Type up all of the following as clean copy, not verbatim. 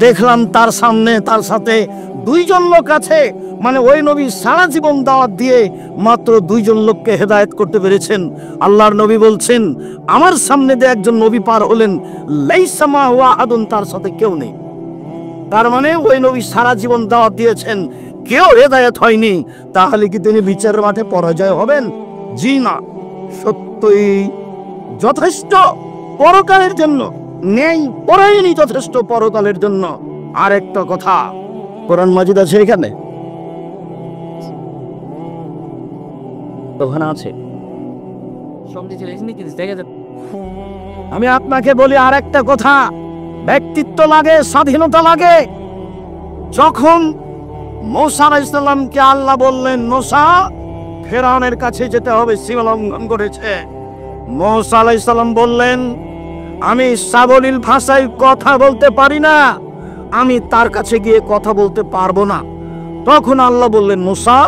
দেখলাম তার সামনে তার সাথে দুইজন লোক আছে। মানে ওই নবী সারা জীবন দাওয়াত দিয়ে মাত্র দুইজন লোককে হেদায়েত করতে পেরেছেন। আল্লাহর নবী বলছেন, আমার সামনে দিয়ে একজন নবী পার হলেন, লাইসা মাআহু আহাদুন, তার সাথে কেউ নেই। তার মানে ওই নবী সারা জীবন দাওয়াত দিয়েছেন, কেউ হেদায়েত হয়নি। তাহলে কি তিনি বিচারের মাঠে পরাজয় হবেন? জি না, সত্যই যথেষ্ট পরকালের জন্য, নেই পড়ায়নি যথেষ্ট পরকালের জন্য। আর একটা কথা, কোরআন মাজিদ আছে এখানে, ওখানে আছে। আমি আপনাকে বলি আর একটা কথা, ব্যক্তিত্ব লাগে, স্বাধীনতা লাগে। যখন মূসা আলাইহিস সালামকে আল্লাহ বললেন, মূসা ফেরাউনের কাছে যেতে হবে, সীমা লঙ্ঘন করেছে। মূসা আলাইহিস সালাম বললেন, আমি সাবলীল ভাষায় কথা বলতে পারি না, আমি তার কাছে গিয়ে কথা বলতে পারবো না। তখন আল্লাহ বললেন, মূসা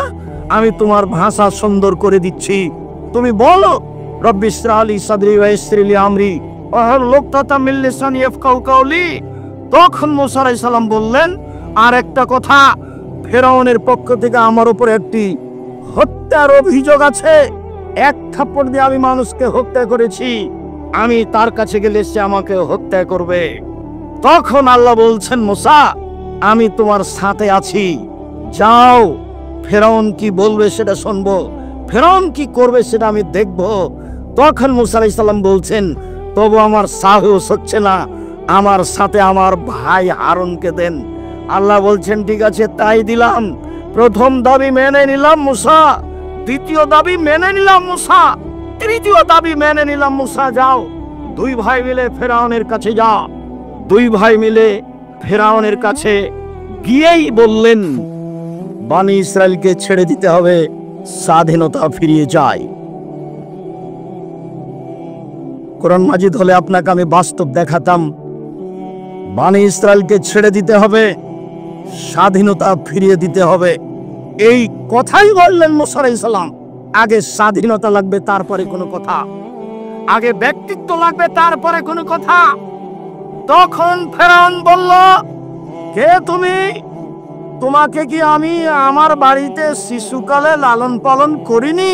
আমি তোমার ভাষা সুন্দর করে দিচ্ছি, তুমি বলো রব্বি ইশরাহ লি সাদরি ওয়া ইয়াসসির লি আমরি ওয়াহলুল উকদাতাম মিন লিসানি ইয়াফকাহু কাওলি। তখন মূসা আলাইহিস সালাম বললেন, আর একটা কথা, ফেরাউনের পক্ষ থেকে আমার উপর একটি হত্যার অভিযোগ আছে। এক থাপ্পড় দিয়ে আমি মানুষকে হত্যা করেছি, আমি তার কাছে গেলে সে আমাকে হত্যা করবে। তখন আল্লাহ বলছেন, মূসা আমি তোমার সাথে আছি, যাও, ফেরাউন কি বলবে সেটা শুনবো, ফেরাউন কি করবে সেটা আমি দেখব। তখন মূসা আলাইহিস সালাম বলছেন, তবু আমার সাহস হচ্ছে না, আমার সাথে আমার ভাই হারুনকে দেন। আল্লাহ বলছেন, ঠিক আছে তাই দিলাম। প্রথম দাবি মেনে নিলাম মূসা, দ্বিতীয় দাবি মেনে নিলাম মূসা, তৃতীয় দাবি মেনে নিলাম মূসা, যাও দুই ভাই মিলে ফেরাউনের কাছে যাও। দুই ভাই মিলে ফেরাউনের কাছে গিয়েই বললেন, বনি ইসরায়েলকে ছেড়ে দিতে হবে, স্বাধীনতা ফিরিয়ে যায়। কোরআন মাজিদ হলে আপনাকে আমি বাস্তব দেখাতাম, বনি ইসরায়েলকে ছেড়ে দিতে হবে, স্বাধীনতা ফিরিয়ে দিতে হবে। এই কথাই বললেন মূসা আলাইহিস সালাম। আগে স্বাধীনতা লাগবে, তারপরে কোনো কথা, আগে ব্যক্তিত্ব লাগবে, তারপরে কোনো কথা। তখন ফেরাউন বলল, কে তুমি? তোমাকে কি আমি আমার বাড়িতে শিশুকালে লালন পালন করিনি?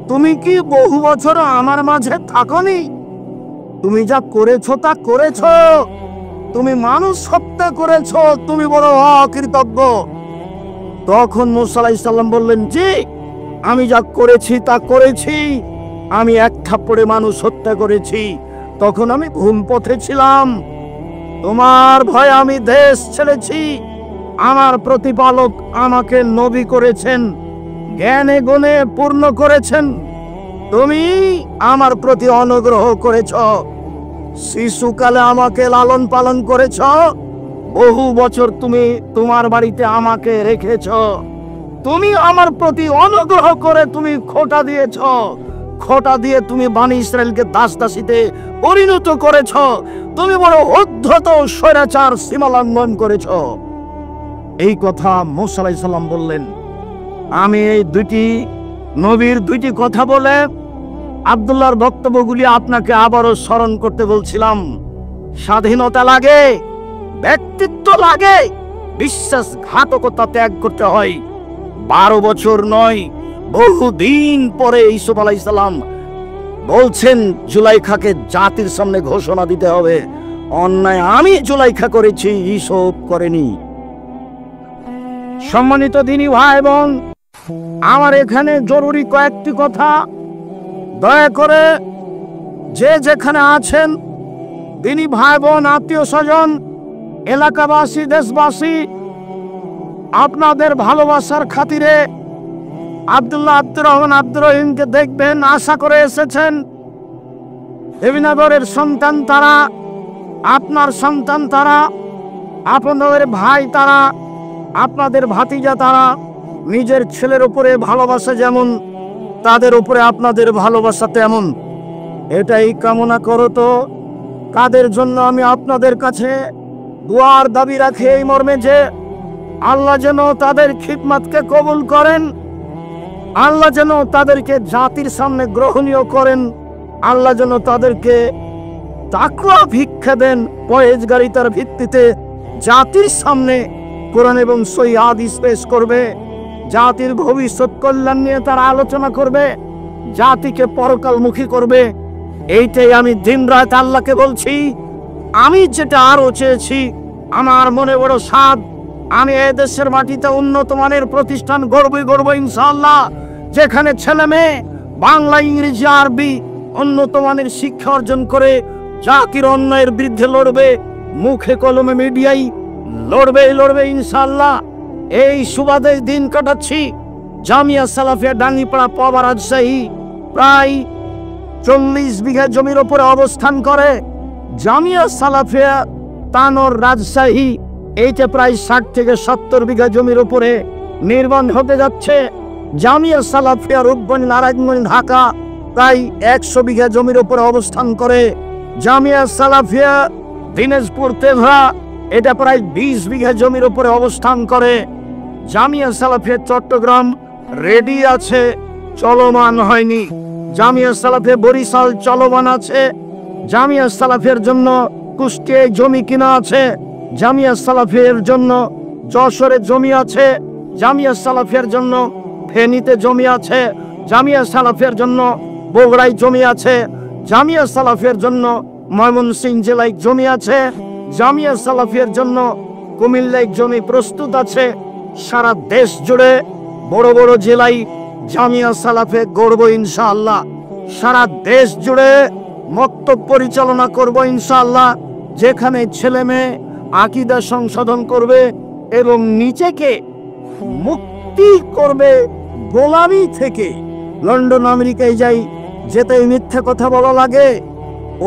তুমি কি বহু বছর আমার মাঝে থাকনি? তুমি যা করেছো তা করেছো, তুমি মানুষ হত্যা করেছো, তুমি বড় অকৃতজ্ঞ। তখন মূসা আলাইহিস সালাম বললেন, জি আমি যা করেছি তা করেছি, আমি এক থাপ্পড়ে মানুষ হত্যা করেছি, তখন আমি ভুল পথে ছিলাম, তোমার ভয়ে আমি দেশ ছেড়েছি, আমার প্রতিপালক আমাকে নবী করেছেন, জ্ঞানে গুণে পূর্ণ করেছেন, তুমি আমার প্রতি অনুগ্রহ করেছ, শিশুকালে আমাকে লালন পালন করেছ, বহু বছর তুমি তোমার বাড়িতে আমাকে রেখেছ, তুমি আমার প্রতি অনুগ্রহ করে তুমি খোঁটা দিয়েছ, খোঁটা দিয়ে তুমি বনি ইসরায়েলকে দাস দাসীতে পরিণত করেছ, তুমি বড় উদ্ধত স্বৈরাচার সীমা লঙ্ঘন করেছ। এই কথা মূসা আলাইহিস সালাম বললেন। আমি এই দুইটি নবীর দুইটি কথা বলে আব্দুল্লাহর বক্তব্যগুলি আপনাকে আবারও স্মরণ করতে বলছিলাম। স্বাধীনতা লাগে, ব্যক্তিত্ব লাগে, বিশ্বাসঘাতকতা ত্যাগ করতে হয়। 12 বছর নয়, বহুদিন পরে ইউসুফ আলাইহিস সালাম বলছেন জুলাইখাকে জাতির সামনে ঘোষণা দিতে হবে, অন্যায় আমি জুলাইখা করেছি, ইউসুফ করেনি। সম্মানিত দিনী ভাই বোন, আমার এখানে জরুরি কয়েকটি কথা, দয়া করে যে যেখানে আছেন দিনী ভাই বোন, আত্মীয় স্বজন, এলাকাবাসী, দেশবাসী, আপনাদের ভালোবাসার খাতিরে আব্দুল্লাহ আব্দুর রহমান আব্দুর রহিমকে দেখবেন আশা করে এসেছেন। দেবীনগরের সন্তান তারা, আপনার সন্তান তারা, আপনাদের ভাই তারা, আপনাদের ভাতিজা তারা। নিজের ছেলের উপরে ভালোবাসা যেমন, তাদের উপরে আপনাদের ভালোবাসা তেমন। এটাই কামনা করো তো কাদের জন্য আমি আপনাদের কাছে দুয়ার দাবি রাখি এই মর্মে যে আল্লাহ যেন তাদের খিদমতকে কবুল করেন, আল্লাহ যেন তাদেরকে জাতির সামনে গ্রহণীয় করেন, আল্লাহ যেন তাদেরকে তাকওয়া ভিক্ষা দেন, পরেজগারিতার ভিত্তিতে জাতির সামনে কোরআন এবং সহিহ হাদিস পেশ করবে, জাতির ভবিষ্যৎ কল্যাণ নিয়ে তারা আলোচনা করবে, জাতিকে পরকালমুখী করবে। এইটাই আমি দিনরাত আল্লাহকে বলছি। আমি যেটা আরো চেয়েছি, আমার মনে বড় সাধ, আমি এই দেশের মাটিতে উন্নত মানের প্রতিষ্ঠান গড়বই ইনশাআল্লাহ, যেখানে ছেলে মেয়ে বাংলা, ইংরেজি, আরবি উন্নত মানের শিক্ষা অর্জন করে জাতির অন্যায়ের বিরুদ্ধে লড়বে, মুখে কলমে মিডিয়ায় লড়বে ইনশাআল্লাহ। এই সুবাদে দিন কাটাচ্ছি। জামিয়া সালাফিয়া ডাঙ্গিপাড়া পাওয়া রাজশাহী প্রায় 40 বিঘা জমির উপরে অবস্থান করে। জামিয়া সালাফিয়া তানোর রাজশাহী এইটা প্রায় 60 থেকে 70 বিঘা জমির উপরে নির্মাণ হতে যাচ্ছে। জামিয়া সালাফিয়া রূপগঞ্জ, নারায়ণগঞ্জ, ঢাকা প্রায় 100 বিঘা জমির উপরে অবস্থান করে। জামিয়া সালাফিয়া দিনাজপুর, তেঘরা এটা প্রায় 20 বিঘা জমির উপরে অবস্থান করে। জামিয়া সালাফিয়া চট্টগ্রাম রেডি আছে, চলমান হয়নি। জামিয়া সালাফিয়া বরিশাল চলমান আছে। জামিয়া সালাফিয়ার জন্য কুষ্টিয়ায় জমি কিনা আছে। জামিয়া সালাফিয়ার জন্য যশোরে জমি আছে। জামিয়া সালাফিয়ার জন্য ফেনীতে জমি আছে। জামিয়া সালাফিয়ার জন্য বগুড়ায় জমি আছে। জামিয়া সালাফিয়ার জন্য ময়মনসিংহ জেলায় জমি আছে। জামিয়া সালাফিয়ার জন্য কুমিল্লায় জমি প্রস্তুত আছে। সারা দেশ জুড়ে বড় বড় জেলায় জামিয়া সালাফে গড়ব ইনশাআল্লাহ। সারা দেশ জুড়ে মক্তব পরিচালনা করব ইনশাআল্লাহ, যেখানে ছেলে মেয়ে আকীদা সংশোধন করবে এবং নিজেকে মুক্তি করবে গোলামি থেকে। লন্ডন, আমেরিকায় যাই, যেতে মিথ্যা কথা বলা লাগে,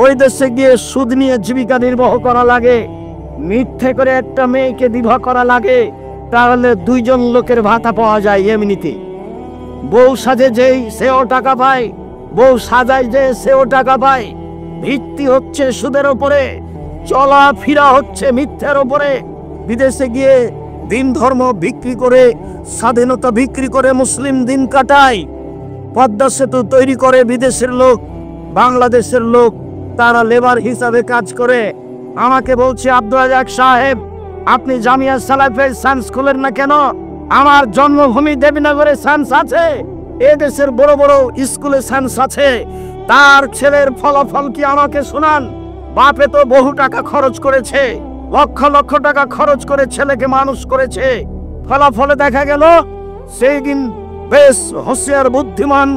ওই দেশে গিয়ে সুদ নিয়ে জীবিকা নির্বাহ করা লাগে, মিথ্যে করে একটা মেয়েকে বিবাহ করা লাগে, তাহলে 2 জন লোকের ভাতা পাওয়া যায় এমনিতে। বউ সাজে যেই সেও টাকা পায়, বউ সাজায় যে সেও টাকা পায়। ভিত্তি হচ্ছে সুদের উপরে, চলা ফিরা হচ্ছে মিথ্যার উপরে। বিদেশে গিয়ে দিন ধর্ম বিক্রি করে, স্বাধীনতা বিক্রি করে মুসলিম দিন কাটায়। পদ্মা সেতু তৈরি করে বিদেশের লোক, বাংলাদেশের লোক তারা লেবার হিসাবে কাজ করে। আমাকে বলছে, আব্দুল রাজ্জাক সাহেব, আপনি জামিয়া সালাফিয়ায় সায়েন্স খুলেন না কেন? আমার জন্মভূমি দেবীনগরে সায়েন্স আছে, এদেশের বড় বড় স্কুলে সায়েন্স আছে। তার ছেলের ফলাফল কি আমাকে শোনান। বাপে তো বহু টাকা খরচ করেছে, লক্ষ লক্ষ টাকা খরচ করে ছেলেকে মানুষ করেছে। ফলাফলে দেখা গেল সেই দিন বেশ হোশিয়ার, বুদ্ধিমান,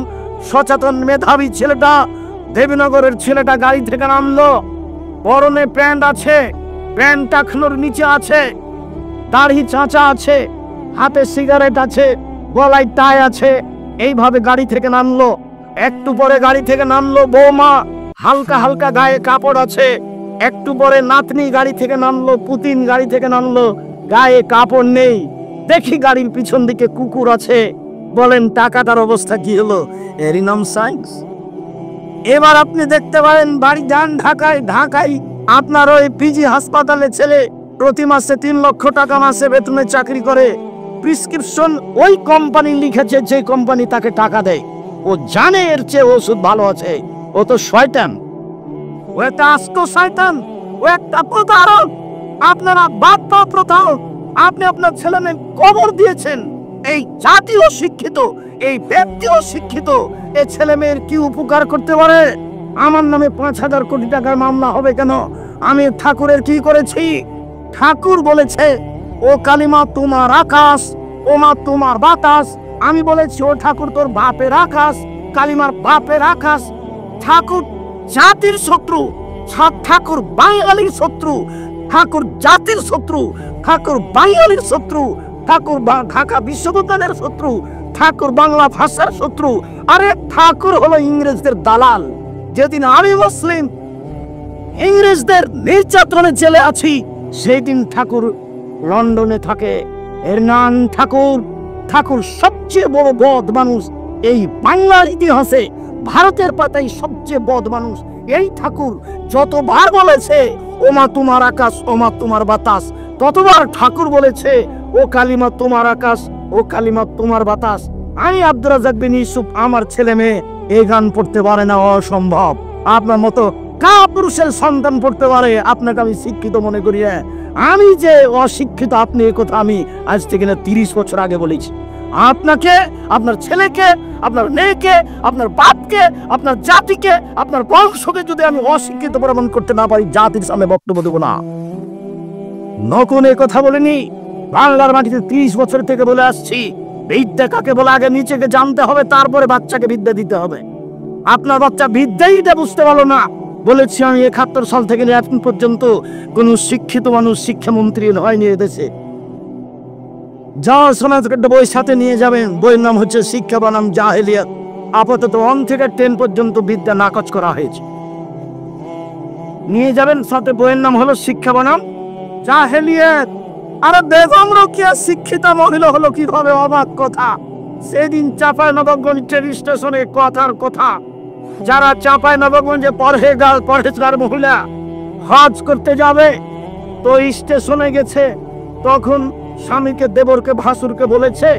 সচেতন, মেধাবী ছেলেটা, দেবীনগরের ছেলেটা গাড়ি থেকে নামলো, পরনে প্যান্ট আছে, প্যান্ট টাকনোর নিচে আছে, দাড়ি চাঁচা আছে, হাতে সিগারেট আছে, গলায় টাই আছে, এইভাবে গাড়ি থেকে নামলো। একটু পরে গাড়ি থেকে নামলো বৌমা, হালকা হালকা গায়ে কাপড় আছে। একটু পরে নাতনি গাড়ি থেকে নামলো, পুতিন গাড়ি থেকে নামলো, গায়ে কাপড় নেই। দেখি গাড়ির পিছন দিকে কুকুর আছে। বলেন টাকাটার অবস্থা কি হলো? এরই নাম সায়েন্স। এবার আপনি দেখতে পারেন, বাড়ি যান ঢাকায়, ঢাকায় আপনার ওই পিজি হাসপাতালে ছেলে প্রতি মাসে 3 লক্ষ টাকা মাসে বেতনে চাকরি করে। প্রেসক্রিপশন ওই কোম্পানি লিখেছে যে কোম্পানি তাকে টাকা দেয়। ও জানে এর চেয়ে ওষুধ ভালো আছে। ও তো শয়তান, ও একটা আস্ত শয়তান, ও একটা প্রতারক। আপনারা বাদ পা প্রতারক। আপনি আপনার ছেলে মেয়ে কবর দিয়েছেন। এই জাতীয় শিক্ষিত, এই ব্যক্তিও শিক্ষিত, এই ছেলে মেয়ের কি উপকার করতে পারে? আমার নামে 5,000 কোটি টাকার মামলা হবে কেন? আমি ঠাকুরের কি করেছি? ঠাকুর বলেছে, ও কালিমা তোমার আকাশ, ও মা তোমার বাতাস। আমি বলেছি, ও ঠাকুর তোর বাপের আকাশ, কালিমার বাপের আকাশ। ঠাকুর জাতির শত্রু, ঠাকুর বাঙালির শত্রু, ঠাকুর জাতির শত্রু, ঠাকুর বাঙালির শত্রু, ঠাকুর ঢাকা বিশ্ববিদ্যালয়ের শত্রু, ঠাকুর বাংলা ভাষার শত্রু। আরে ঠাকুর হলো ইংরেজদের দালাল। যেদিন আমি মুসলিম ইংরেজদের নির্যাতনে জেলে আছি, সেই দিন ঠাকুর লন্ডনে থাকে। এর নাম ঠাকুর। ঠাকুর সবচেয়ে বড় বদ মানুষ এই বাংলার ইতিহাসে, ভারতের পাতায় সবচেয়ে বদ মানুষ এই ঠাকুর। যতবার বলেছে ও মা তোমার আকাশ, ও মা তোমার বাতাস, ততবার ঠাকুর বলেছে, ও কালিমা তোমার আকাশ, ও কালিমা তোমার বাতাস। আমি আব্দুর রাজ্জাক বিন ইউসুফ, আমার ছেলে মেয়ে এই গান পড়তে পারে না, অসম্ভব। আপনার মতো কাপুরুষের সন্তান পড়তে পারে আপনাকে আমি শিক্ষিত মনে করি? আমি যে অশিক্ষিত আপনি এ কথা আমি আজ থেকে না 30 বছর আগে বলেছি। আপনাকে, আপনার ছেলেকে, আপনার মেয়েকে, আপনার বাপকে, আপনার জাতিকে, আপনার বংশকে যদি আমি অশিক্ষিত প্রমাণ করতে না পারি, জাতির সামনে বক্তব্য দেবো না। নকুন এ কথা বলিনি, বাংলার মাটিতে 30 বছর থেকে বলে আসছি, বিদ্যা কাকে বলে আগে নিচেকে জানতে হবে, তারপরে বাচ্চাকে বিদ্যা দিতে হবে। আপনার বাচ্চা বিদ্যাই বুঝতে পারলো না। বলেছি আমি 71 সাল থেকে এখন পর্যন্ত কোন শিক্ষিত মানুষ শিক্ষামন্ত্রী হয়নি এদেশে। যা সমাজ বই সাথে নিয়ে যাবেন, বইয়ের নাম হচ্ছে শিক্ষা বনাম জাহেলিয়াত। আপাতত 1 থেকে 10 পর্যন্ত বিদ্যা নাকচ করা হয়েছে। নিয়ে যাবেন সাথে, বইয়ের নাম হলো শিক্ষা বনাম জাহেলিয়াত। আরে বেগম রোকেয়া শিক্ষিতা মহিলা হলো কিভাবে? অবাক কথা। সেদিন চাঁপাইনবাবগঞ্জ ট্রেন স্টেশনে কথার কথা, যারা চাঁপাইনবাবগঞ্জে পরহেজগার মহিলা হজ করতে যাবে, তো স্টেশনে গেছে, তখন স্বামীকে, দেবরকে, ভাসুরকে বলেছে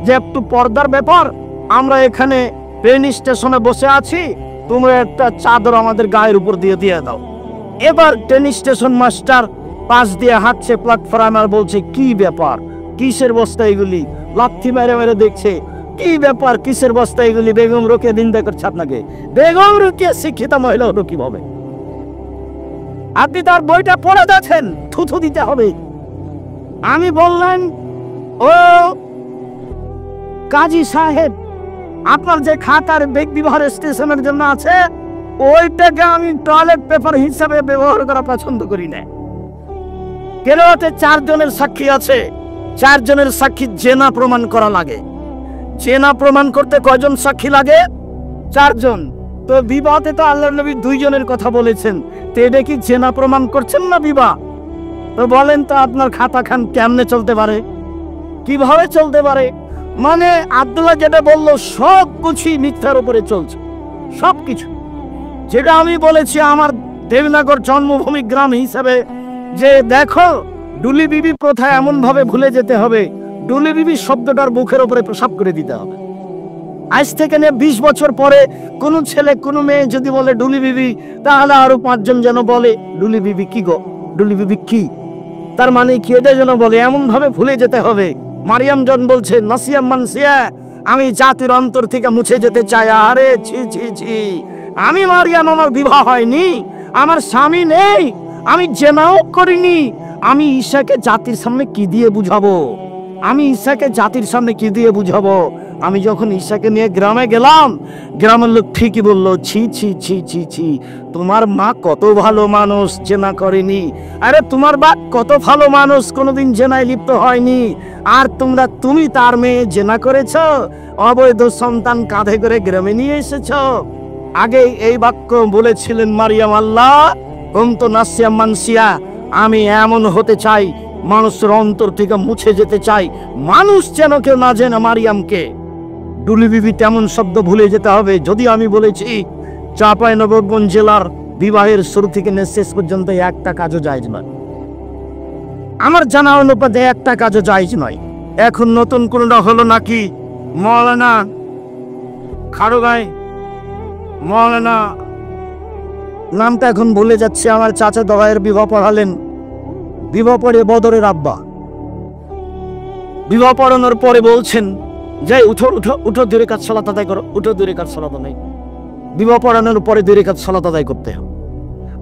যে একটু পর্দার ব্যাপার, আমরা এখানে ট্রেন স্টেশনে বসে আছি, তোমরা একটা চাদর আমাদের গায়ের উপর দিয়ে দাও। এবার ট্রেন স্টেশন মাস্টার পাশ দিয়ে হাঁটছে প্ল্যাটফর্মে, আর বলছে কি ব্যাপার, কিসের বস্তা এগুলি? লাথি মেরে মেরে দেখছে কি ব্যাপার, কিসের বস্তা এগুলি? বেগম রোকেয়া নিন্দা করছে আপনাকে। বেগম রোকেয়া শিক্ষিতা মহিলা হলো কিভাবে? আপনি তার বইটা পড়ে দেখেন, থুথু দিতে হবে। আমি বললেন, ও কাজী সাহেব, আপনার যে খাতার বেগ বিভার স্টেশনের জন্য আছে, ওইটাকে আমি টয়লেট পেপার হিসাবে ব্যবহার করা পছন্দ করি না। কেন? 4 জনের সাক্ষী আছে, 4 জনের সাক্ষী জেনা প্রমাণ করা লাগে। জেনা প্রমাণ করতে কয়জন সাক্ষী লাগে? 4 জন। তো বিবাহতে তো আল্লাহর নবী 2 জনের কথা বলেছেন, তো এটা কি জেনা প্রমাণ করছেন না বিবাহ? তো বলেন তো আপনার খাতা খান কেমনে চলতে পারে? কিভাবে চলতে পারে? মানে আব্দুল্লাহ যেটা বললো সব কিছুই মিথ্যার উপরে চলছে, সবকিছু। যেটা আমি বলেছি আমার দেবনগর জন্মভূমি গ্রাম হিসাবে, যে দেখো ডুলি বিবি প্রথা এমন ভাবে ভুলে যেতে হবে, ডুলি বিবি শব্দটার মুখের উপরে প্রসাব করে দিতে হবে। আজ থেকে 20 বছর পরে কোন ছেলে কোন মেয়ে যদি বলে ডুলি বিবি, তাহলে আরো 5 জন যেন বলে ডুলি বিবি কি গো, ডুলি বিবি কি, তার মানে কি, এটা যেন বলে, এমন ভাবে ভুলে যেতে হবে। মারিয়াম জন বলছে নাসিয়া মানসিয়া, আমি জাতির অন্তর থেকে মুছে যেতে চাই। আরে ছি ছি ছি, আমি মারিয়াম, আমার বিবাহ হয়নি, আমার স্বামী নেই, আমি জেনাও করিনি, আমি ঈশাকে জাতির সামনে কি দিয়ে বুঝাবো? আমি ঈশাকে জাতির সামনে কি দিয়ে বুঝাবো? আমি যখন ঈশাকে নিয়ে গ্রামে গেলাম, গ্রামের লোক ঠিকই বললো, ছি ছি ছি ছি ছি, তোমার মা কত ভালো মানুষ, জেনা করেনি। আরে তোমার বাপ কত ভালো মানুষ, কোনোদিন জেনায় লিপ্ত হয়নি, আর তুমি তার মেয়ে জেনা করেছ, অবৈধ সন্তান কাঁধে করে গ্রামে নিয়ে এসেছ। আগে এই বাক্য বলেছিলেন মারিয়াম, আল্লাহ কুনতু নাসিয়া মানসিয়া, আমি এমন হতে চাই, মানুষের অন্তর থেকে মুছে যেতে চাই, মানুষ যেন কেউ না জেনে মারিয়ামকে। ডুলি বিবি তেমন শব্দ ভুলে যেতে হবে। যদি আমি বলেছি চাঁপাইনবাবগঞ্জ জেলার বিবাহের শুরু থেকে শেষ পর্যন্ত একটা কাজও জায়েজ নয়, আমার জানা অনুপাতে একটা কাজও জায়েজ নয়। এখন নতুন কোনটা হলো নাকি, মৌলানা খাড়ুগাঁই, মৌলানা নামটা এখন ভুলে যাচ্ছে, আমার চাচা দগাইয়ের বিবাহ পড়ালেন, বিবাহ পড়ে বদরের আব্বা, বিবাহ পড়ানোর পরে বলছেন যে উঠো উঠো উঠো, 2 রাকাত সালাত আদায় করো, উঠো 2 রাকাত সালাত আদায়। বিবাহ পড়ানোর পরে 2 রাকাত সালাত আদায় করতে হবে।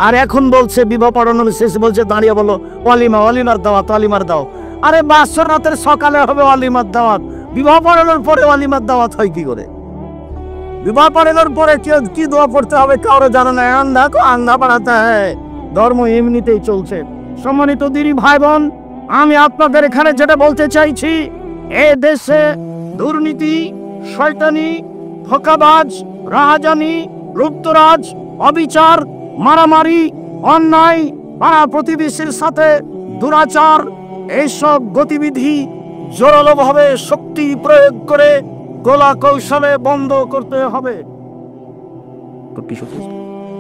আর এখন বলছে বিবাহ পড়ানোর শেষে বলছে দাঁড়িয়ে বলো ওয়ালিমা, ওয়ালিমার দাওয়াত, ওয়ালিমার দাও। আরে বাসর রাতের সকালে হবে ওয়ালিমার দাওয়াত, বিবাহ পড়ানোর পরে ওয়ালিমার দাওয়াত হয় কি করে? বিবাহ পড়ানোর পরে কি দোয়া পড়তে হবে কারো জানা নাই, আন্ধা কো আন্ধা পড়াতে হয়। ধর্ম এমনিতেই চলছে। সম্মানিত দিনী ভাই বোন, আমি আপনাদের এখানে যেটা বলতে চাইছি, এ দেশে দুর্নীতি, শয়তানি, ধোঁকাবাজ, রাহাজানি, লুপ্তরাজ, অবিচার, মারামারি, অন্যায়, পাড়া প্রতিবেশীর সাথে দুরাচার, এইসব গতিবিধি জোরালোভাবে শক্তি প্রয়োগ করে গোলা কৌশলে বন্ধ করতে হবে।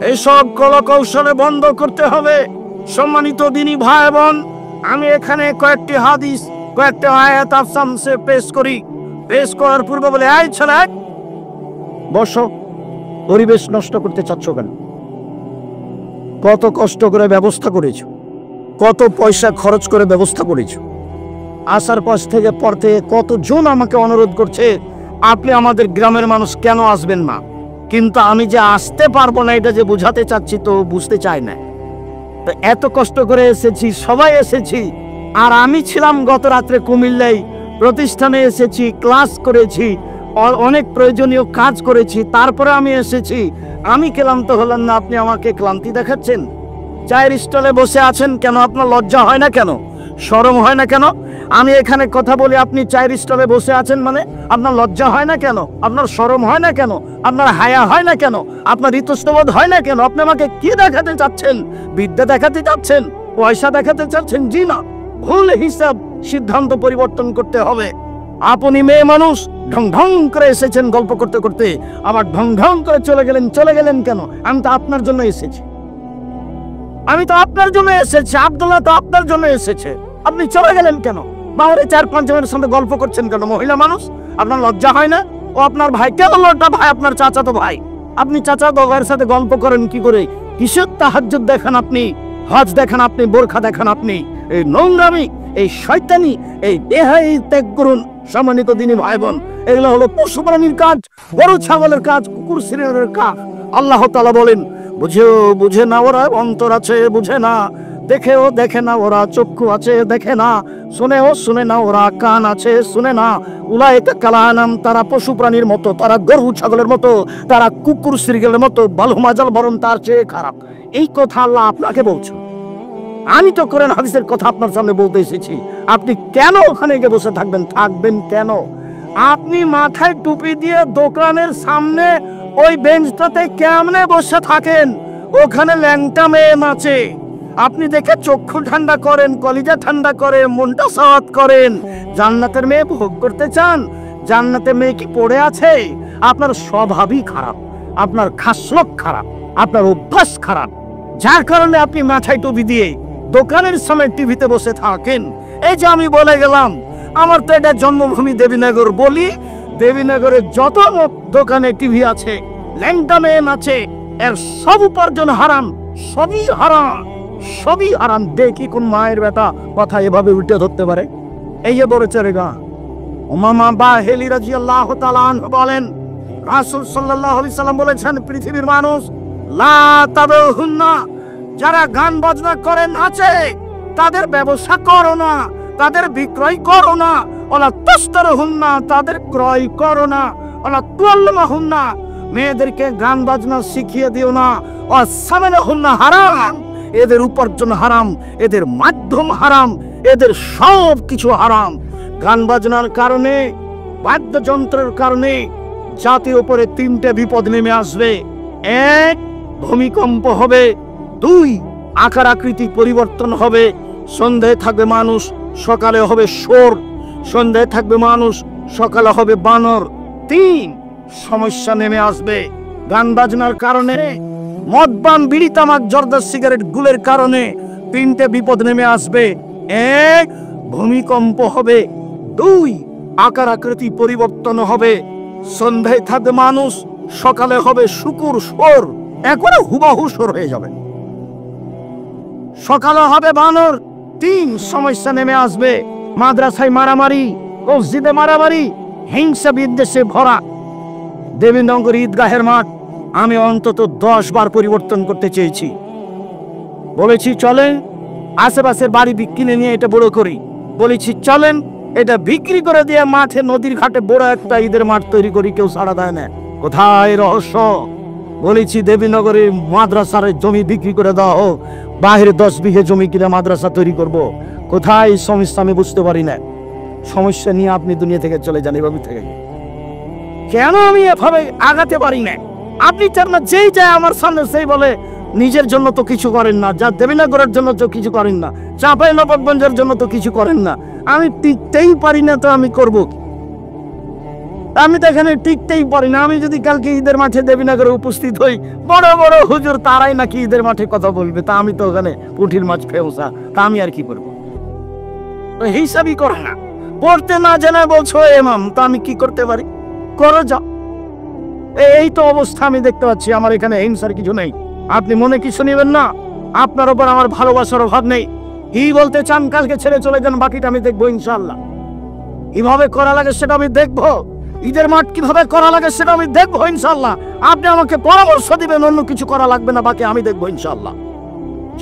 এইসব গোলা কৌশলে বন্ধ করতে হবে। সম্মানিত দিনী ভাই বোন, আমি এখানে কয়েকটি হাদিস, কয়েকটি আয়াত আফসামসে পেশ করি। পেশ করার পূর্বে বলে, এই ছেলে বসো, পরিবেশ নষ্ট করতে চাচ্ছ কেন? কত কষ্ট করে ব্যবস্থা করেছো, কত পয়সা খরচ করে ব্যবস্থা করেছো। আসার পর থেকে কতজন আমাকে অনুরোধ করছে আপনি আমাদের গ্রামের মানুষ কেন আসবেন না, কিন্তু আমি যে আসতে পারবো না এটা যে বুঝাতে চাচ্ছি তো বুঝতে চাই না। তো এত কষ্ট করে এসেছি, সবাই এসেছি, আর আমি ছিলাম গত রাত্রে কুমিল্লায়, প্রতিষ্ঠানে এসেছি, ক্লাস করেছি, অনেক প্রয়োজনীয় কাজ করেছি, তারপরে আমি এসেছি। আমি ক্লান্ত হলাম না, আপনি আমাকে ক্লান্তি দেখাচ্ছেন? চায়ের স্টলে বসে আছেন কেন? আপনার লজ্জা হয় না কেন? শরম হয় না কেন? আমি এখানে কথা বলি, আপনি চায়ের স্টলে বসে আছেন, মানে আপনার লজ্জা হয় না কেন? আপনার শরম হয় না কেন? আপনার হায়া হয় না কেন? আপনার ইতস্তবোধ হয় না কেন? আপনি আমাকে কি দেখাতে চাচ্ছেন? বিদ্যা দেখাতে চাচ্ছেন? পয়সা দেখাতে চাচ্ছেন? জি না, ভুল হিসাব, সিদ্ধান্ত পরিবর্তন করতে হবে। আপনি মেয়ে মানুষ, ঢং ঢং করে এসেছেন গল্প করতে করতে, আবার ঢং ঢং করে চলে গেলেন কেন? আমি তো আপনার জন্য এসেছি, আব্দুল্লাহ তো আপনার জন্য এসেছে, আপনি চলে গেলেন কেন? বাইরে 4-5 জনের সাথে গল্প করছেন কেন? মহিলা মানুষ, আপনার লজ্জা হয় না? ও আপনার ভাই, কেন লজ্জা? ভাই আপনার চাচা তো ভাই, আপনি চাচা তো ভাইয়ের সাথে গল্প করেন কি করে? কিসের তাহাজ্জুদ দেখান আপনি, হজ দেখান আপনি, বোরখা দেখান আপনি? এই নোংরামি, এই শয়তানি, এই দেহাই ত্যাগ করুন। সম্মানিত দিনী ভাই বোন, এগুলো হলো পশু প্রাণীর কাজ, গরু ছাগলের কাজ, কুকুর শ্রেণীর কাজ। আল্লাহ তাআলা বলেন, বুঝে না ওরা, অন্তর আছে বুঝে না, দেখেও দেখে না ওরা, চক্ষু আছে দেখে না, শুনে না ওরা, কান আছে শুনে না। উলাইকা কালানাম, তারা পশু প্রাণীর মতো, তারা গরু ছাগলের মতো, তারা কুকুর শ্রীগেলের মতো, বালুমাজাল বরং তার চেয়ে খারাপ। এই কথা আল্লাহ আপনাকে বলছে। আমি তো কোরআন হাদিসের কথা আপনার সামনে বলতে এসেছি। আপনি কেন ওখানে গিয়ে বসে থাকবেন কেন? আপনি মাথায় টুপি দিয়ে দোকানের সামনে ওই বেঞ্চটাতে কেমনে বসে থাকেন? ওখানে ল্যাংটা মেয়ে নাচে, আপনি দেখে চক্ষু ঠান্ডা করেন, কলিজা ঠান্ডা করেন, মনটা সাওয়াত করেন। জান্নাতের মেয়ে ভোগ করতে চান? জান্নাতের মেয়ে কি পড়ে আছে? আপনার স্বভাবই খারাপ, আপনার খাসলক খারাপ, আপনার অভ্যাস খারাপ, যার কারণে আপনি মাথায় টুপি দিয়ে দোকানের সামনে টিভিতে বসে থাকেন। এই যে আমি বলে গেলাম, আমার তো এটা জন্মভূমি দেবীনগর, বলি দেবীনগরের যত দোকানে টিভি আছে, ল্যাংটা মেয়ে আছে, এর সব উপার্জন হারাম, সবই হারাম। দেখি কোন মায়ের বেটা কথা এভাবে উল্টে ধরতে পারে। এই যে বলেছে রেগা উমামা বাহিলি রাদিয়াল্লাহু তাআলা আনহু বলেন, রাসূল সাল্লাল্লাহু আলাইহি সাল্লাম বলেছেন, পৃথিবীর মানুষ লা তাদহুন্না, যারা গান বাজনা করে নাচে, তাদের ব্যবসা করো না, তাদের বিক্রয় করো না। ওলা তাশতারহুন্না, তাদের ক্রয় করো না। ওলা তুআল্লিমুহুন্না, মেয়েদেরকে গান বাজনা শিখিয়ে দিও না। ওয়াসামানহুন্না হারাম, এদের উপার্জন হারাম, এদের মাধ্যম হারাম, এদের সব কিছু হারাম। গান বাজনার কারণে, বাদ্যযন্ত্রের কারণে জাতির উপরে 3টে বিপদ নেমে আসবে। 1, ভূমিকম্প হবে। 2, আকার আকৃতি পরিবর্তন হবে। সন্ধ্যায় থাকবে মানুষ, সকালে হবে শোর। সন্ধ্যায় থাকবে মানুষ, সকালে হবে বানর। 3, সমস্যা নেমে আসবে গান বাজনার কারণে, মদ পান, বিড়ি তামাক, জর্দা, সিগারেট, গুলের কারণে 3টে বিপদ নেমে আসবে। 1, ভূমিকম্প হবে। 2, আকার আকৃতি পরিবর্তন হবে। সন্ধ্যায় থাকবে মানুষ, সকালে হবে শুকুর, শোর, একবারে হুবাহু শোর হয়ে যাবে। সকালে হবে বানর। 3, সমস্যা নেমে আসবে। মাদ্রাসায় মারামারি, মসজিদে মারামারি, হিংসা বিদ্বেষে ভরা। দেবীনগর ঈদগাহের মাঠ আমি অন্তত 10 বার পরিবর্তন করতে চেয়েছি। বলেছি চলেন আশেপাশের বাড়ি কিনে নিয়ে এটা বড় করি। বলেছি চলেন এটা বিক্রি করে দিয়ে মাঠে, নদীর ঘাটে বড় একটা ঈদের মাঠ তৈরি করি। কেউ সাড়া দেয় না। কোথায় রহস্য? বলেছি দেবীনগরে মাদ্রাসার জমি বিক্রি করে দেওয়া হোক, বাহিরে 10 বিঘে জমি কিনে মাদ্রাসা তৈরি করব। কোথায় সমস্যা আমি বুঝতে পারি না। সমস্যা নিয়ে আপনি দুনিয়া থেকে চলে যান, এভাবে থেকে কেন আমি এভাবে আগাতে পারি না? আপনি চান না, যেই যায় আমার সামনে সেই বলে নিজের জন্য তো কিছু করেন না, যা দেবীনগরের জন্য তো কিছু করেন না, চাঁপাইনবাবগঞ্জের জন্য তো কিছু করেন না। আমি টিকতেই পারি না, তো আমি করব কি? আমি তো এখানে টিকতেই পারি না। আমি যদি কালকে ঈদের মাঠে দেবীনগরে উপস্থিত হই, বড় বড় হুজুর তারাই নাকি ঈদের মাঠে কথা বলবে, তা আমি তো ওখানে পুঁটির মাছ ফেউসা, তা আমি আর কি করবো? হিসাবই করে না, পড়তে না জানা বলছো এমাম, তা আমি কি করতে পারি? করে যাও। এই তো অবস্থা আমি দেখতে পাচ্ছি। আমার এখানে হিংসার কিছু নেই, আপনি মনে কিছু নেবেন না। আপনার উপর আমার ভালোবাসার অভাব নেই। কি বলতে চান কালকে ছেড়ে চলে যান, বাকিটা আমি দেখবো ইনশাআল্লাহ। কিভাবে করা লাগে সেটা আমি দেখবো, ঈদের মাঠ কিভাবে করা লাগে সেটা আমি দেখবো ইনশাআল্লাহ। আপনি আমাকে পরামর্শ দিবেন, অন্য কিছু করা লাগবে না, বাকি আমি দেখবো ইনশাআল্লাহ।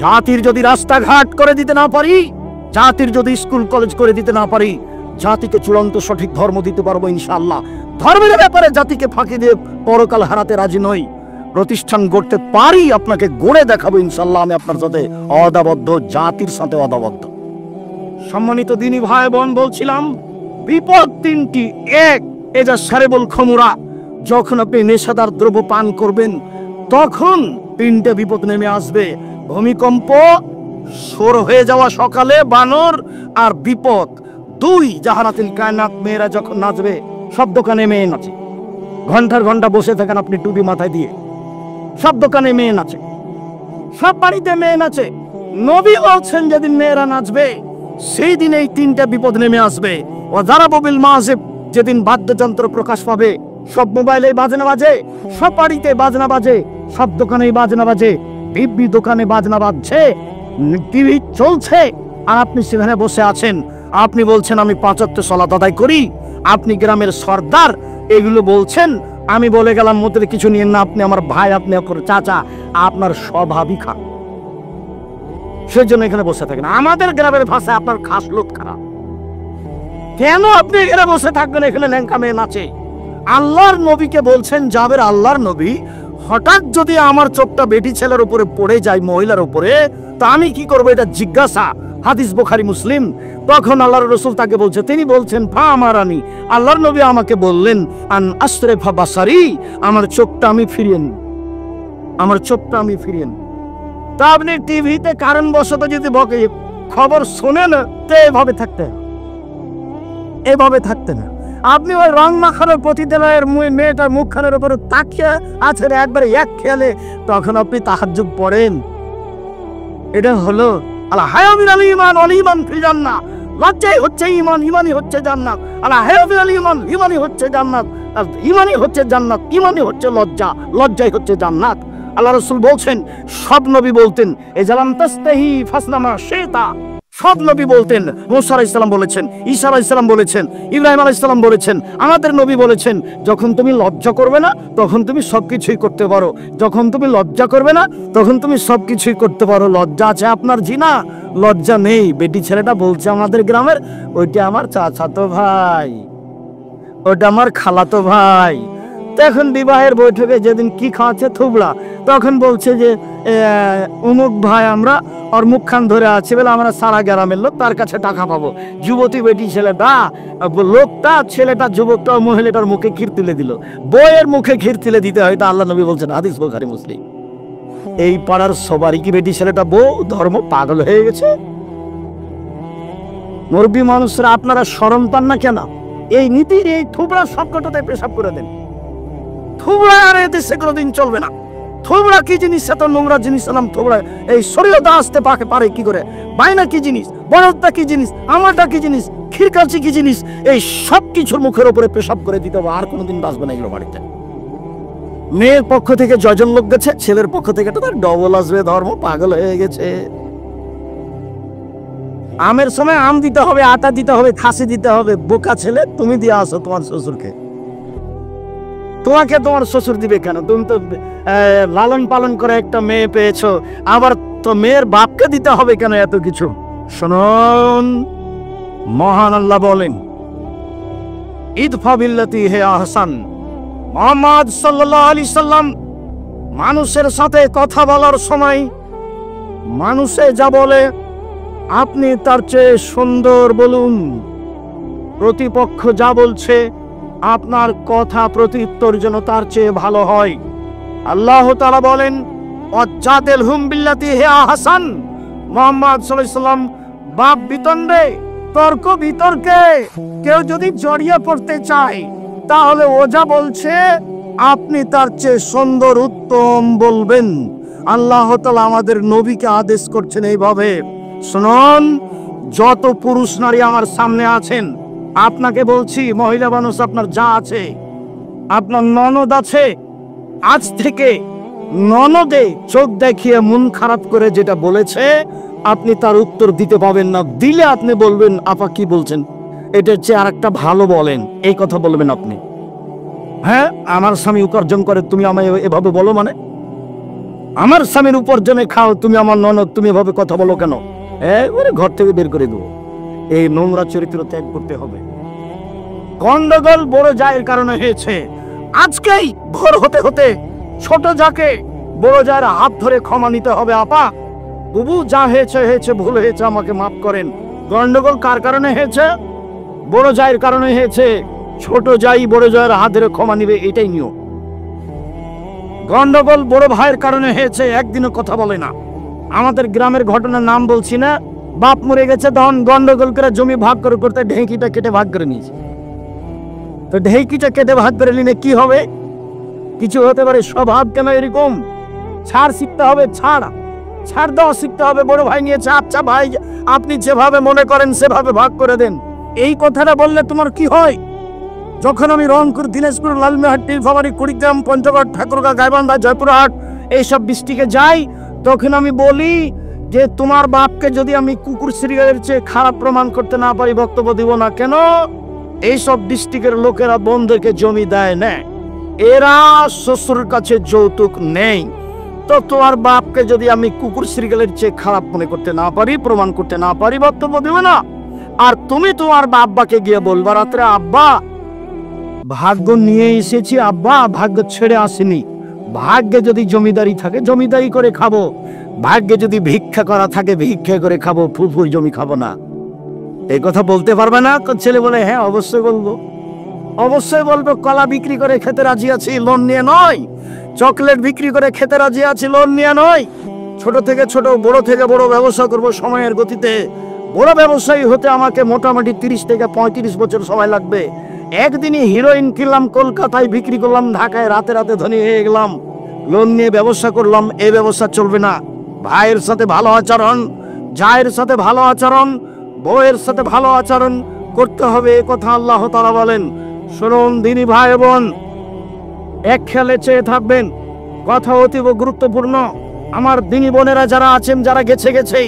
জাতির যদি রাস্তাঘাট করে দিতে না পারি, জাতির যদি স্কুল কলেজ করে দিতে না পারি, জাতিকে চূড়ান্ত সঠিক ধর্ম দিতে পারবো ইনশাআল্লাহ। ধর্মের ব্যাপারে জাতিকে ফাঁকি দিয়ে পরকাল হারাতে রাজি নই। প্রতিষ্ঠান গড়তে পারি, আপনাকে গড়ে দেখাবো ইনশাআল্লাহ। আমি আপনার সাথে অদাবদ্ধ, জাতির সাথে অদাবদ্ধ। সম্মানিত দিনী ভাই বোন, বলছিলাম বিপদ তিনটি। এক, এজা সারেবল খমুরা, যখন আপনি নেশাদার দ্রব্য পান করবেন তখন তিনটে বিপদ নেমে আসবে। ভূমিকম্প, সর হয়ে যাওয়া সকালে বানর, আর বিপদ। দুই, জাহারাতিল কায়নাত, মেয়েরা যখন নাচবে, সব দোকানে মেয়ে নাচে, ঘন্টার ঘন্টা বসে থাকেন আপনি টুপি মাথায় দিয়ে, সব দোকানে মেয়ে নাচে, সব বাড়িতে মেয়ে নাচে। নবী বলছেন যেদিন মেয়েরা নাচবে সেই দিন এই তিনটা বিপদ নেমে আসবে। ও যারা ববিল মাজিব, যেদিন বাদ্যযন্ত্র প্রকাশ পাবে, সব মোবাইলে বাজনা বাজে, সব বাড়িতে বাজনা বাজে, সব দোকানেই বাজনা বাজে, দিব্যি দোকানে বাজনা বাজছে, টিভি চলছে, আর আপনি সেখানে বসে আছেন। আপনি বলছেন আমি 5 ওয়াক্ত সালাত আদায় করি, আপনি গ্রামের সর্দার, এগুলো বলছেন। আমি বলে গেলাম মধ্যে কিছু নিয়েন না, আপনি আমার ভাই, আপনি চাচা, আপনার স্বভাবই খারাপ, সেই জন্য এখানে বসে থাকেন। আমাদের গ্রামের ভাষায় আপনার খাসলত খারাপ। কেন আপনি এখানে বসে থাকবেন? এখানে ল্যাংকা মেয়ে নাচে। আল্লাহর নবীকে বলছেন, যাবের আল্লাহর নবী, হঠাৎ যদি আমার চোখটা বেটি ছেলের উপরে পড়ে যায়, মহিলার উপরে, তা আমি কি করবো? এটা জিজ্ঞাসা। হাদিস বুখারী মুসলিম। তখন আল্লাহর রাসূল তাকে বলছে, তিনি বলছেন ফা আমারানি, আল্লাহর নবী আমাকে বললেন আন আসরিফা বাসারি, আমার চোখটা আমি ফিরিয়ে নিই, আমার চোখটা আমি ফিরিয়ে নিই। তা আপনি টিভিতে কারণবশত যদি বকে খবর শোনেন, তো এভাবে থাকতে, এভাবে থাকতে না। আপনি ওই রং মাখানো প্রতিদিনের মেয়েটার মুখখানের উপরে তাকিয়ে আছেন একবারে এক খেয়ালে, তখন আপনি তাহাজ্জুদ পড়েন। এটা হলো আলা হায়াবিল ঈমান ওয়াল ঈমান ফিল জান্নাহ। লজ্জাই হচ্ছে ঈমান, ঈমানই হচ্ছে জান্নাত। আলা হায়াবিল ঈমান, ঈমানই হচ্ছে জান্নাত, আর ঈমানই হচ্ছে জান্নাত, ঈমানই হচ্ছে লজ্জা, লজ্জাই হচ্ছে জান্নাত। আল্লাহ রাসূল বলছেন, সব নবী বলতেন এজালাম তাস্তাহি ফাসনামা শাইতা। সব নবী বলতেন, মুসা আলাইহিস সালাম বলেছেন, ঈসা আলাইহিস সালাম বলেছেন, ইব্রাহিম আলাইহিস সালাম বলেছেন, আমাদের নবী বলেছেন, যখন তুমি লজ্জা করবে না তখন তুমি সবকিছুই করতে পারো, যখন তুমি লজ্জা করবে না তখন তুমি সবকিছুই করতে পারো। লজ্জা আছে আপনার? জিনা, লজ্জা নেই। বেটি ছেলেটা বলছে আমাদের গ্রামের, ওইটা আমার চাচাতো ভাই, ওটা আমার খালাতো ভাই। এখন বিবাহের বৈঠকে যেদিন কি খাওয়াচ্ছে থুবড়া, তখন বলছে যে অমুক ভাই আমরা ওর মুখখান ধরে আছে বলে আমরা সারা গ্রামের লোক, তার কাছে টাকা পাবো। যুবতী বেটি ছেলেটা, লোকটা, ছেলেটা, যুবকটা মহিলাটার মুখে ক্ষীর তুলে দিল। বইয়ের মুখে ক্ষীর তুলে দিতে হয়, তা আল্লাহ নবী বলছেন, হাদিস বুখারী মুসলিম। এই পাড়ার সবারই কি বেটি ছেলেটা বউ ধর্ম পাগল হয়ে গেছে? মুরব্বী মানুষরা আপনারা শরম পান না কেন? এই নীতির এই থুবড়া সবকটাতে পেশাব করে দেন। থুবড়া আর এদেশে কোনোদিন চলবে না। থুবড়া কি জিনিস? এত নোংরা জিনিস নাম থুবড়া। এই শরীয়তে আসতে পারে কি করে? বাইনা কি জিনিস? বড়দটা কি জিনিস? আমারটা কি জিনিস? খিরকাচি কি জিনিস? এই সব কিছুর মুখের উপরে পেশাব করে দিতে হবে, আর কোনোদিন বাঁচবে না এগুলো বাড়িতে। মেয়ের পক্ষ থেকে 6 জন লোক গেছে, ছেলের পক্ষ থেকে তো তার ডবল আসবে। ধর্ম পাগল হয়ে গেছে। আমের সময় আম দিতে হবে, আটা দিতে হবে, খাসি দিতে হবে। বোকা ছেলে, তুমি দিয়ে আসো তোমার শ্বশুরকে। তোমাকে তোমার শ্বশুর দিবে কেন? তুমি তো লালন পালন করে একটা মেয়ে পেয়েছো, আবার তো মেয়ের বাপকে দিতে হবে কেন এত কিছু? শুনুন, মহান আল্লাহ বলেন, ইদফা বিল্লাতি হে আহসান। মুহাম্মদ সাল্লাল্লাহু আলাইহি সাল্লাম মানুষের সাথে কথা বলার সময় মানুষে যা বলে আপনি তার চেয়ে সুন্দর বলুন। প্রতিপক্ষ যা বলছে আপনার কথা প্রত্যুত্তর যেন তার চেয়ে ভালো হয়। আল্লাহ তাআলা বলেন, ওয়াজাদিলহুম বিল্লাতি হি আহসান। মুহাম্মদ সাল্লাল্লাহু আলাইহি সাল্লাম বাপ বিতণ্ডে, তর্ক বিতর্কে কেউ যদি জড়িয়ে পড়তে চায়, তাহলে ও যা বলছে আপনি তার চেয়ে সুন্দর উত্তম বলবেন। আল্লাহ তাআলা আমাদের নবীকে আদেশ করছেন এইভাবে। শুনুন, যত পুরুষ নারী আমার সামনে আছেন, আপনাকে বলছি, মহিলা মানুষ আপনার যা আছে, আপনার ননদ আছে, আজ থেকে ননদে চোখ দেখিয়ে মন খারাপ করে যেটা বলেছে আপনি তার উত্তর দিতে পাবেন না, দিলে আপনি বলবেন আপা কি বলছেন, এটা হচ্ছে আর একটা ভালো বলেন, এই কথা বলবেন আপনি। হ্যাঁ, আমার স্বামী উপার্জন করে তুমি আমায় এভাবে বলো, মানে আমার স্বামীর উপার্জনে খাও তুমি, আমার ননদ তুমি এভাবে কথা বলো কেন? ওরে ঘর থেকে বের করে দেবো। এই নোংরা চরিত্র ত্যাগ করতে হবে। গন্ডগোল বড় জায়ের কারণে হয়েছে। আজকেই ভোর হতে হতে ছোট যাকে বড় জায়ের হাত ধরে ক্ষমা নিতে হবে। আপা বুবু, যা হয়েছে হয়েছে, ভুল হয়েছে, আমাকে মাফ করেন। গন্ডগোল কার কারণে হয়েছে? বড় জায়ের কারণে হয়েছে। ছোট যাই বড় জায়ের হাত ধরে ক্ষমা নিবে, এটাই নিয়ম। গন্ডগোল বড় ভাইয়ের কারণে হয়েছে, একদিনও কথা বলে না। আমাদের গ্রামের ঘটনার নাম বলছি না, বাপ মরে গেছে, তখন গন্ডগোল করে জমি ভাগ করে করতে ঢেঁকিটা কেটে ভাগ করে নিয়েছে। তো ঢেঁকিটা কেটে ভাগ করে নিলে কি হবে? কিছু হতে পারে। স্বভাব কেন এরকম? ছাড় শিখতে হবে, ছাড় দেওয়া শিখতে হবে। বড় ভাই নিয়েছে, আচ্ছা ভাই আপনি যেভাবে মনে করেন সেভাবে ভাগ করে দেন, এই কথাটা বললে তোমার কি হয়? যখন আমি রংপুর, দিনাজপুর, লালমিহাট, নীলফামারী, কুড়িগ্রাম, পঞ্চগড়, ঠাকুরগাঁও, গাইবান্ধা, জয়পুরহাট এইসব ডিস্ট্রিক্টে যাই, তখন আমি বলি যে তোমার বাপকে যদি আমি কুকুর শ্রীগালের চেয়ে খারাপ প্রমাণ করতে না পারি, বক্তব্য দিব না। কেন? এইসব ডিস্ট্রিক্টের লোকেরা বন্ধুকে জমি দেয় না, এরা শ্বশুর কাছে যৌতুক নেই। তো তোমার বাপকে যদি আমি কুকুর শ্রীগালের চেয়ে খারাপ মনে করতে না পারি, প্রমাণ করতে না পারি, বক্তব্য দেবে না। আর তুমি তোমার বাবাকে গিয়ে বলবা রাত্রে, আব্বা ভাগ্য নিয়ে এসেছি, আব্বা ভাগ্য ছেড়ে আসেনি। ভাগ্যে যদি জমিদারি থাকে জমিদারি করে খাবো, ভাগ্যে যদি ভিক্ষা করা থাকে ভিক্ষা করে খাবো, ফুরফুর জমি খাবো না। এই কথা বলতে পারবে না? ছেলে বলে হ্যাঁ অবশ্যই বলবো, অবশ্যই বলবো। কলা বিক্রি করে খেতে রাজি আছি, লোন নিয়ে নয়। চকলেট বিক্রি করে খেতে রাজি আছি, লোন নিয়ে নয়। ছোট থেকে ছোট, বড় থেকে বড় ব্যবসা করব সময়ের গতিতে। বড় ব্যবসায়ী হতে আমাকে মোটামুটি 30 থেকে 35 বছর সময় লাগবে। একদিনই হিরোইন কিনলাম কলকাতায়, বিক্রি করলাম ঢাকায়, রাতে রাতে ধনী হয়ে গেলাম। লোন নিয়ে ব্যবসা করলাম, এই ব্যবসা চলবে না। ভাইয়ের সাথে ভালো আচরণ, জায়ের সাথে ভালো আচরণ, বউয়ের সাথে ভালো আচরণ করতে হবে, এ কথা আল্লাহ তাআলা বলেন। শুনুন দিনী ভাই বোন, এক খেয়ালে চেয়ে থাকবেন, কথা অতীব গুরুত্বপূর্ণ। আমার দিনী বোনেরা যারা আছেন, যারা গেছে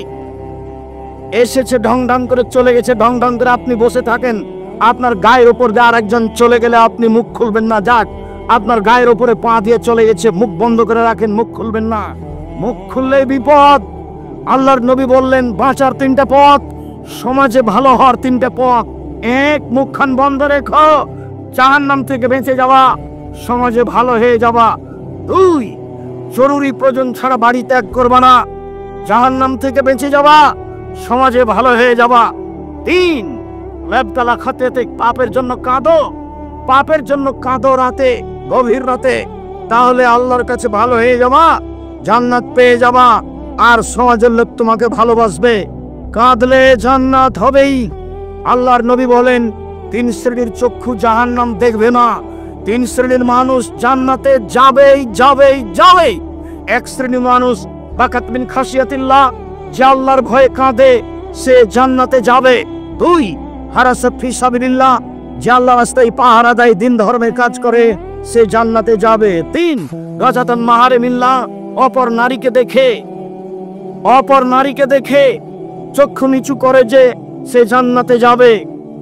এসেছে, ঢং ঢং করে চলে গেছে, ঢং ঢং করে আপনি বসে থাকেন। আপনার গায়ের উপর দিয়ে আরেকজন চলে গেলে আপনি মুখ খুলবেন না। যাক, আপনার গায়ের উপরে পা দিয়ে চলে গেছে, মুখ বন্ধ করে রাখেন, মুখ খুলবেন না। মুখ খুললেই বিপদ। আল্লাহর নবী বললেন বাঁচার 3টা পথ, সমাজে ভালো হওয়ার 3টা পথ। 1, মুখখান বন্ধ রেখো, জাহান্নাম থেকে বেঁচে যাওয়া, সমাজে ভালো হয়ে যাওয়া। 2, জরুরি প্রয়োজন ছাড়া বাড়ি ত্যাগ করবা না, জাহান্নাম থেকে বেঁচে যাওয়া, সমাজে ভালো হয়ে যাওয়া। 3, লেপতলা খাতে পাপের জন্য কাঁদো, পাপের জন্য কাঁদো রাতে, গভীর রাতে, তাহলে আল্লাহর কাছে ভালো হয়ে যাবা, জান্নাত পেয়ে যাবা, আর সমাজের লোক তোমাকে ভালোবাসবে। কাঁদলে জান্নাত হবেই। আল্লাহর নবী বলেন 3 শ্রেণীর চক্ষু জাহান্নাম দেখবে না, 3 শ্রেণীর মানুষ জান্নাতে যাবেই যাবেই যাবেই। 1 শ্রেণীর মানুষ বাকাত মিন খাশিয়াতিল্লাহ, যে আল্লাহর ভয়ে কাঁদে, সে জান্নাতে যাবে। 2, হারাসাত ফি সাবিলিল্লাহ, যে আল্লাহর রাস্তায় পাহারা দেয়, দিন ধর্মের কাজ করে, সে জান্নাতে যাবে। 3, গাজাতান মাহারিমিল্লাহ, অপর নারীকে দেখে চক্ষু নিচু করে যে, সে জান্নাতে যাবে।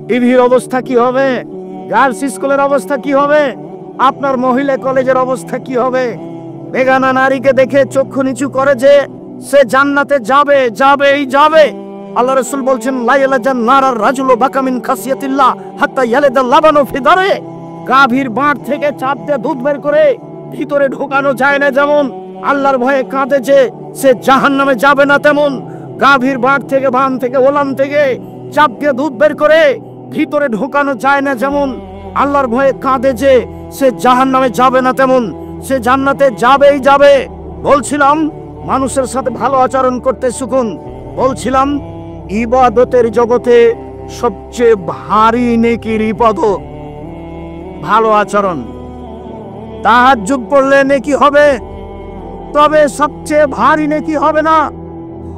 টিভির অবস্থা কি হবে? গার্লস স্কুলের অবস্থা কি হবে? আপনার মহিলা কলেজের অবস্থা কি হবে? বেগানা নারীকে দেখে চক্ষু নিচু করে যে, সে জান্নাতে যাবে যাবেই যাবে। আল্লাহ রাসূল বলছেন লা ইয়ালাজান নারার রাজুলু বাকা মিন খাসিয়াতিল্লাহ হাত্তা ইয়ালিদা লাবানু ফি দারে। গাভীর বাঁট থেকে চাপ দিয়ে দুধ বের করে ভিতরে ঢোকানো যায় না, যেমন আল্লাহর ভয়ে কাঁদে যে সে জাহান্নামে যাবে না, তেমন গাভীর বাঁট থেকে, বান থেকে, ওলান থেকে চাপ দিয়ে দুধ বের করে ভিতরে ঢোকানো যায় না, যেমন আল্লাহর ভয়ে কাঁদে যে সে জাহান্নামে যাবে না, তেমন সে জান্নাতে যাবেই যাবে। বলছিলাম মানুষের সাথে ভালো আচরণ করতে শিখুন। বলছিলাম ইবাদতের জগতে সবচেয়ে ভারী নেকির ইবাদত ভালো আচরণ। তাহাজ্জুদ পড়লে নেকি হবে, তবে সবচেয়ে ভারী নেকি হবে না।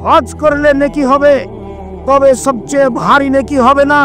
হজ করলে নেকি হবে, তবে সবচেয়ে ভারী নেকি হবে না।